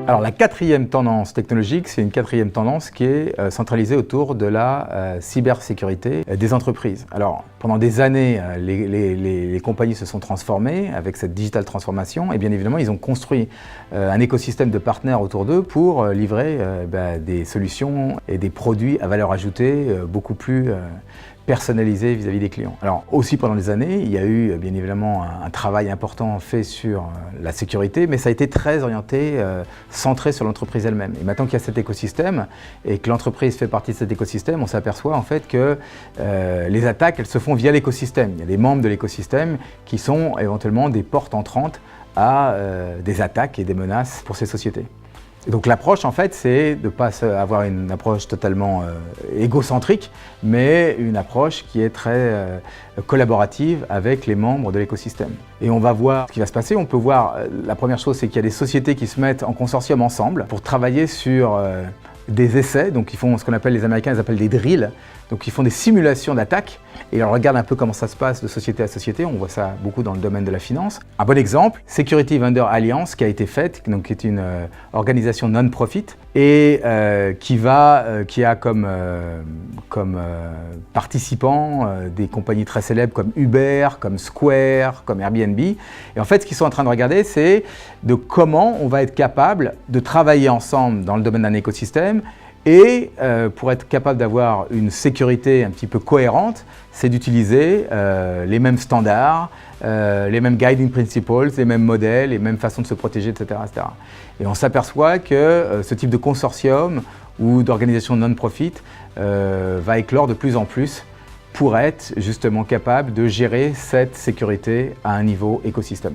Alors la quatrième tendance technologique, c'est une quatrième tendance qui est centralisée autour de la cybersécurité des entreprises. Alors pendant des années, les compagnies se sont transformées avec cette digital transformation et bien évidemment ils ont construit un écosystème de partenaires autour d'eux pour livrer des solutions et des produits à valeur ajoutée beaucoup plus personnalisé vis-à-vis des clients. Alors aussi pendant des années, il y a eu bien évidemment un travail important fait sur la sécurité, mais ça a été très orienté, centré sur l'entreprise elle-même. Et maintenant qu'il y a cet écosystème et que l'entreprise fait partie de cet écosystème, on s'aperçoit en fait que les attaques, elles se font via l'écosystème. Il y a des membres de l'écosystème qui sont éventuellement des portes entrantes à des attaques et des menaces pour ces sociétés. Et donc l'approche en fait c'est de ne pas avoir une approche totalement égocentrique mais une approche qui est très collaborative avec les membres de l'écosystème. Et on va voir ce qui va se passer. On peut voir, la première chose c'est qu'il y a des sociétés qui se mettent en consortium ensemble pour travailler sur des essais, donc ils font ce qu'on appelle, les Américains ils appellent des drills, donc ils font des simulations d'attaque et on regarde un peu comment ça se passe de société à société, on voit ça beaucoup dans le domaine de la finance. Un bon exemple, Security Vendor Alliance qui a été faite, donc qui est une organisation non-profit et qui a comme participants des compagnies très célèbres comme Uber, comme Square, comme Airbnb. Et en fait ce qu'ils sont en train de regarder c'est de comment on va être capable de travailler ensemble dans le domaine d'un écosystème. Et pour être capable d'avoir une sécurité un petit peu cohérente, c'est d'utiliser les mêmes standards, les mêmes guiding principles, les mêmes modèles, les mêmes façons de se protéger, etc. etc. Et on s'aperçoit que ce type de consortium ou d'organisation non-profit va éclore de plus en plus pour être justement capable de gérer cette sécurité à un niveau écosystème.